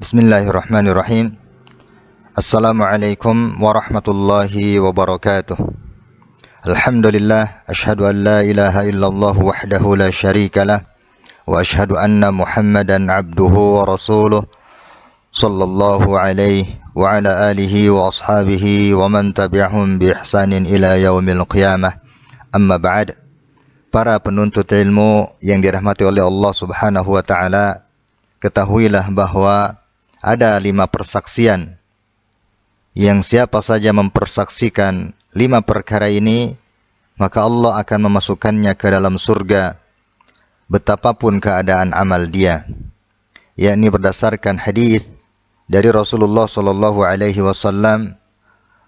Bismillahirrahmanirrahim. Assalamualaikum warahmatullahi wabarakatuh. Alhamdulillah, ashhadu an la ilaha illallah wahdahu la syarikalah wa ashhadu anna Muhammadan abduhu wa rasuluh sallallahu alaihi wa ala alihi wa ashabihi wa man tabi'ahum bi ihsanin ila yaumil qiyamah. Amma ba'd. Para penuntut ilmu yang dirahmati oleh Allah Subhanahu wa taala, ketahuilah bahwa ada 5 persaksian yang siapa saja mempersaksikan 5 perkara ini, maka Allah akan memasukkannya ke dalam surga betapapun keadaan amal dia. Yakni berdasarkan hadis dari Rasulullah sallallahu alaihi wasallam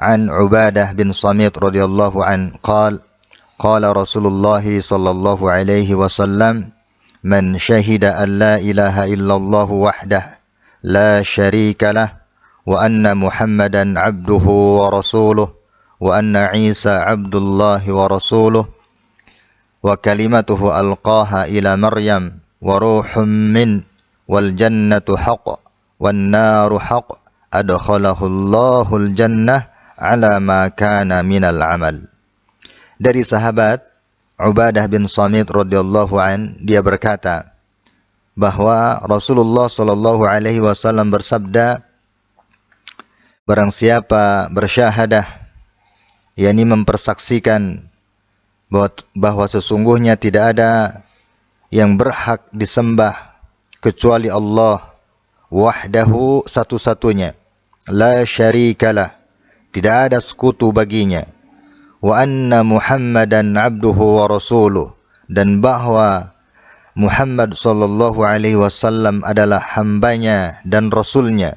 an Ubadah bin Samit radhiyallahu an qala Rasulullah sallallahu alaihi wasallam man syahida an la ilaha illallah wahdah la syarika lah wa anna Muhammadan abduhu wa rasuluh wa anna Isa abdullah wa rasuluh wa kalimatuhu alqaha ila Maryam wa ruhum min wal jannatu haqq wan naru haqq adkhalahu Allahul jannah ala ma kana minal amal. Dari sahabat Ubadah bin Samit radhiyallahu an, dia berkata bahwa Rasulullah sallallahu alaihi wasallam bersabda, barang siapa bersyahadah, yakni mempersaksikan bahwa sesungguhnya tidak ada yang berhak disembah kecuali Allah wahdahu, satu-satunya, la syarikalah, tidak ada sekutu baginya, wa anna Muhammadan abduhu wa rasuluh, dan bahwa Muhammad sallallahu alaihi wasallam adalah hambanya dan rasulnya,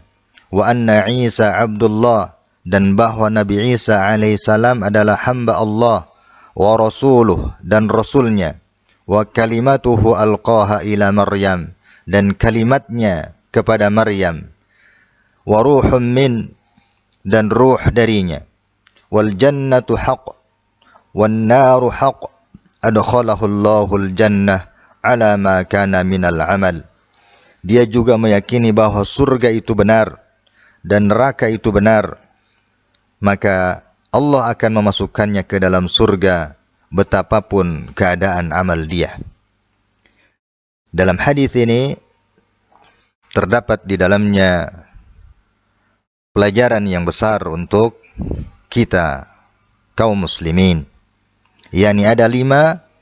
wa anna Isa abdullah, dan bahwa Nabi Isa alaihi salam adalah hamba Allah, wa rasuluh, dan rasulnya, wa kalimatuhu alqaha ila Maryam, dan kalimatnya kepada Maryam, wa ruhum min, dan ruh darinya, wal jannatu haqq wan naru haqq adkhalahu Allahul jannah ala ma kana minal amal. Dia juga meyakini bahwa surga itu benar dan neraka itu benar, maka Allah akan memasukkannya ke dalam surga betapapun keadaan amal dia. Dalam hadis ini terdapat di dalamnya pelajaran yang besar untuk kita kaum muslimin, yakni ada 5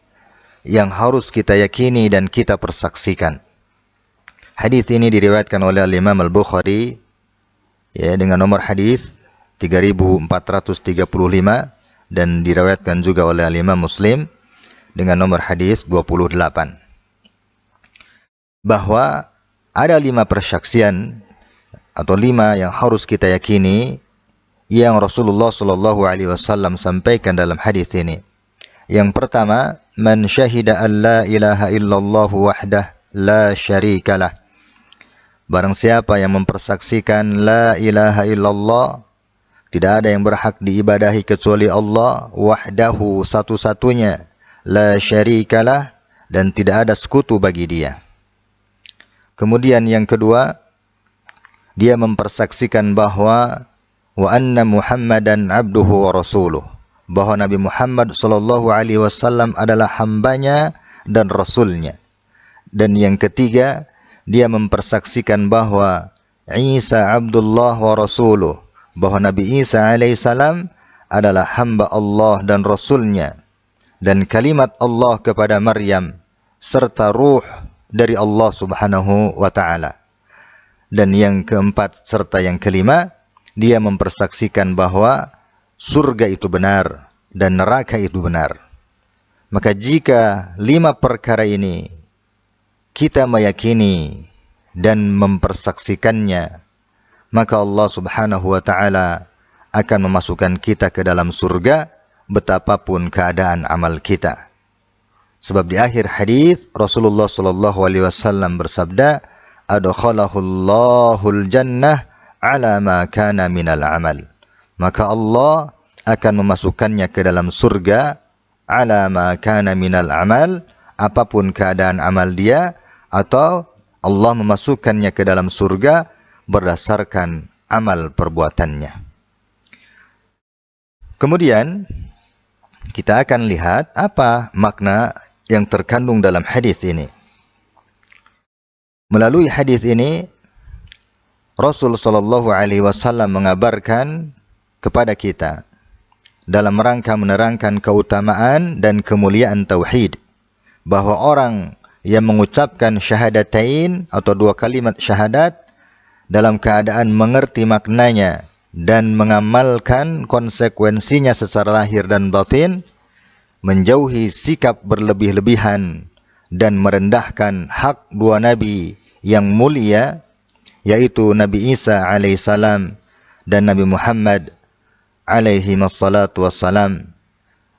yang harus kita yakini dan kita persaksikan. Hadis ini diriwayatkan oleh Imam Al-Bukhari dengan nomor hadis 3435 dan diriwayatkan juga oleh Imam Muslim dengan nomor hadis 28. Bahwa ada 5 persaksian atau 5 yang harus kita yakini yang Rasulullah sallallahu alaihi wasallam sampaikan dalam hadis ini. Yang pertama, man syahida an la ilaha illallah wahdah la syarikalah. Barang siapa yang mempersaksikan la ilaha illallah, tidak ada yang berhak diibadahi kecuali Allah wahdahu, satu-satunya, la syarikalah, dan tidak ada sekutu bagi dia. Kemudian yang kedua, dia mempersaksikan bahwa wa anna Muhammadan abduhu wa rasuluh, bahwa Nabi Muhammad sallallahu alaihi wasallam adalah hambanya dan rasulnya. Dan yang ketiga, dia mempersaksikan bahwa Isa abdullah wa rasuluh, bahwa Nabi Isa alaihi salam adalah hamba Allah dan rasulnya, dan kalimat Allah kepada Maryam serta ruh dari Allah Subhanahu wa taala. Dan yang keempat serta yang kelima, dia mempersaksikan bahwa surga itu benar dan neraka itu benar. Maka jika 5 perkara ini kita meyakini dan mempersaksikannya, maka Allah Subhanahu wa taala akan memasukkan kita ke dalam surga betapapun keadaan amal kita. Sebab di akhir hadis Rasulullah sallallahu alaihi wasallam bersabda, adkhalahu Allahul jannah ala ma kana minal amal. Maka Allah akan memasukkannya ke dalam surga ala ma kana minal amal, apapun keadaan amal dia, atau Allah memasukkannya ke dalam surga berdasarkan amal perbuatannya. Kemudian kita akan lihat apa makna yang terkandung dalam hadis ini. Melalui hadis ini Rasul sallallahu alaihi wasallam mengabarkan kepada kita dalam rangka menerangkan keutamaan dan kemuliaan tauhid, bahwa orang yang mengucapkan syahadatain atau dua kalimat syahadat dalam keadaan mengerti maknanya dan mengamalkan konsekuensinya secara lahir dan batin, menjauhi sikap berlebih-lebihan dan merendahkan hak dua nabi yang mulia, yaitu Nabi Isa alaihissalam dan Nabi Muhammad alaihi wassalatu wassalam.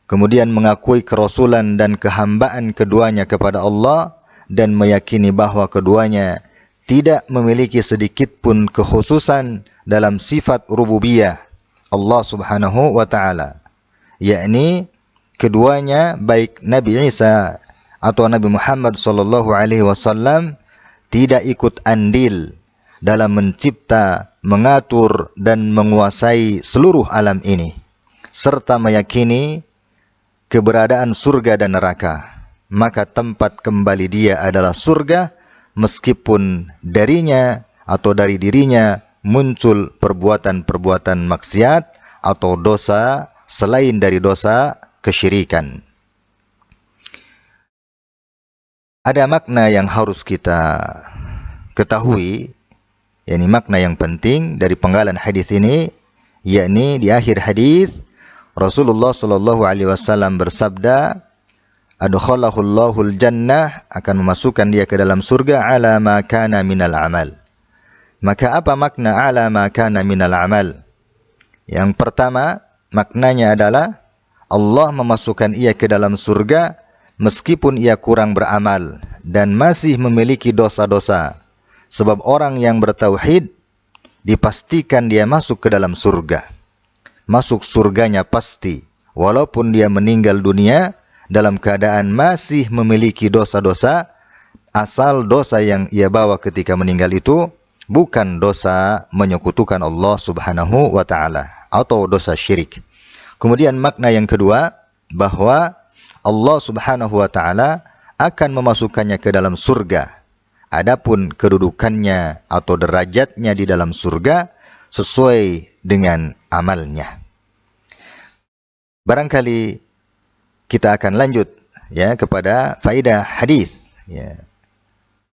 Kemudian mengakui kerasulan dan kehambaan keduanya kepada Allah dan meyakini bahwa keduanya tidak memiliki sedikit pun kekhususan dalam sifat rububiyah Allah Subhanahu wa taala, yakni keduanya baik Nabi Isa atau Nabi Muhammad sallallahu alaihi wasallam tidak ikut andil dalam mencipta, mengatur dan menguasai seluruh alam ini, serta meyakini keberadaan surga dan neraka. Maka tempat kembali dia adalah surga, meskipun darinya atau dari dirinya muncul perbuatan-perbuatan maksiat atau dosa selain dari dosa kesyirikan. Ada makna yang harus kita ketahui, yakni makna yang penting dari penggalan hadis ini, yakni di akhir hadis Rasulullah sallallahu alaihi wasallam bersabda, adkhalahullahul jannah, akan memasukkan dia ke dalam surga, ala ma kana minal amal. Maka apa makna ala ma kana minal amal? Yang pertama, maknanya adalah Allah memasukkan ia ke dalam surga meskipun ia kurang beramal dan masih memiliki dosa-dosa. Sebab orang yang bertauhid dipastikan dia masuk ke dalam surga. Masuk surganya pasti, walaupun dia meninggal dunia dalam keadaan masih memiliki dosa-dosa, asal dosa yang ia bawa ketika meninggal itu bukan dosa menyekutukan Allah Subhanahu wa taala atau dosa syirik. Kemudian makna yang kedua, bahwa Allah Subhanahu wa taala akan memasukkannya ke dalam surga. Adapun kedudukannya atau derajatnya di dalam surga sesuai dengan amalnya. Barangkali kita akan lanjut ya kepada faedah hadis. Ya.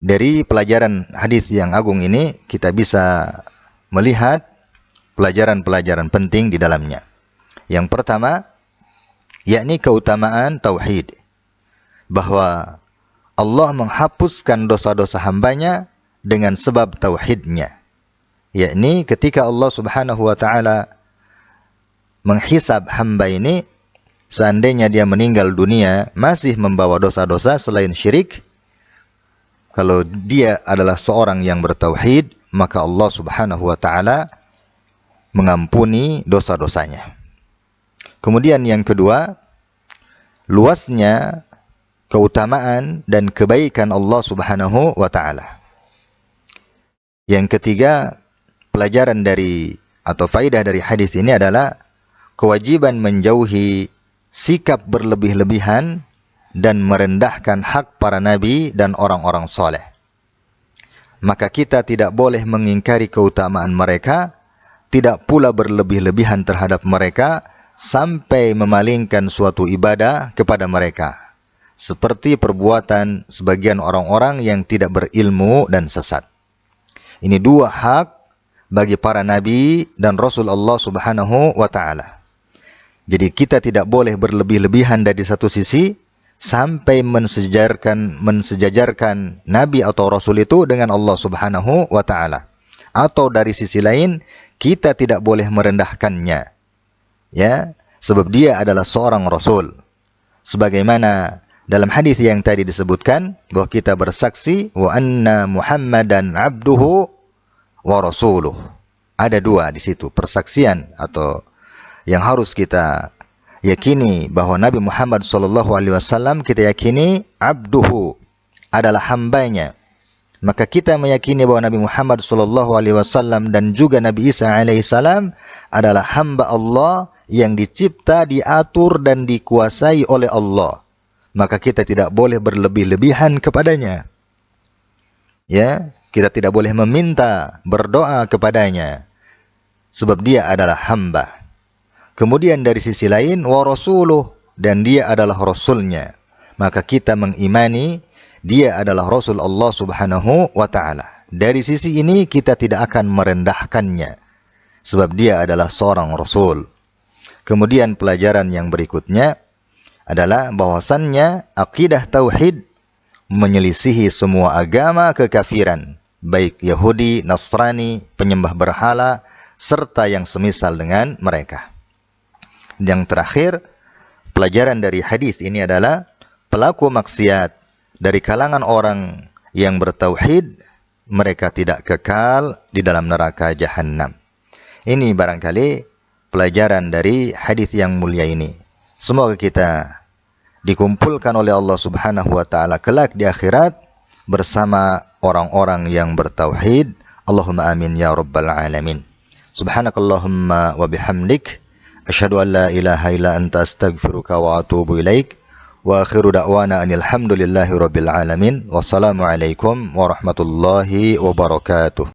Dari pelajaran hadis yang agung ini kita bisa melihat pelajaran-pelajaran penting di dalamnya. Yang pertama, yakni keutamaan tauhid, bahwa Allah menghapuskan dosa-dosa hambanya dengan sebab tauhidnya, yakni ketika Allah Subhanahu wa taala menghisab hamba ini, seandainya dia meninggal dunia masih membawa dosa-dosa selain syirik, kalau dia adalah seorang yang bertauhid, maka Allah Subhanahu wa taala mengampuni dosa-dosanya. Kemudian yang kedua, luasnya keutamaan dan kebaikan Allah Subhanahu wa taala. Yang ketiga, pelajaran dari atau faidah dari hadis ini adalah kewajiban menjauhi sikap berlebih-lebihan dan merendahkan hak para nabi dan orang-orang soleh. Maka kita tidak boleh mengingkari keutamaan mereka, tidak pula berlebih-lebihan terhadap mereka sampai memalingkan suatu ibadah kepada mereka, seperti perbuatan sebagian orang-orang yang tidak berilmu dan sesat. Ini dua hak bagi para nabi dan Rasul Allah Subhanahu wa taala. Jadi kita tidak boleh berlebih-lebihan dari satu sisi sampai mensejajarkan nabi atau rasul itu dengan Allah Subhanahu wa taala. Atau dari sisi lain kita tidak boleh merendahkannya. Ya, sebab dia adalah seorang rasul. Sebagaimana dalam hadis yang tadi disebutkan, bahwa kita bersaksi wa anna Muhammadan abduhu wa rasuluh. Ada dua di situ persaksian atau yang harus kita yakini, bahwa Nabi Muhammad SAW kita yakini abduhu adalah hambanya, Maka kita meyakini bahwa Nabi Muhammad SAW dan juga Nabi Isa alaihissalam adalah hamba Allah yang dicipta, diatur, dan dikuasai oleh Allah. Maka kita tidak boleh berlebih-lebihan kepadanya. Ya, kita tidak boleh meminta, berdoa kepadanya, sebab dia adalah hamba. Kemudian dari sisi lain, wa rasuluh, dan dia adalah rasulnya. Maka kita mengimani dia adalah Rasul Allah Subhanahu wa ta'ala. Dari sisi ini kita tidak akan merendahkannya, sebab dia adalah seorang Rasul. Kemudian pelajaran yang berikutnya adalah bahwasannya akidah tauhid menyelisihi semua agama kekafiran, baik Yahudi, Nasrani, penyembah berhala, serta yang semisal dengan mereka. Yang terakhir, pelajaran dari hadis ini adalah pelaku maksiat dari kalangan orang yang bertauhid, mereka tidak kekal di dalam neraka jahanam. Ini barangkali pelajaran dari hadis yang mulia ini. Semoga kita dikumpulkan oleh Allah Subhanahu wa ta'ala kelak di akhirat bersama orang-orang yang bertauhid. Allahumma amin ya rabbal alamin. Subhanakallahumma wa bihamdik, asyhadu an la ilaha illa anta astaghfiruka wa atubu ilaik. Wa akhiru da'wana anil hamdulillahi rabbil alamin. Wassalamualaikum warahmatullahi wabarakatuh.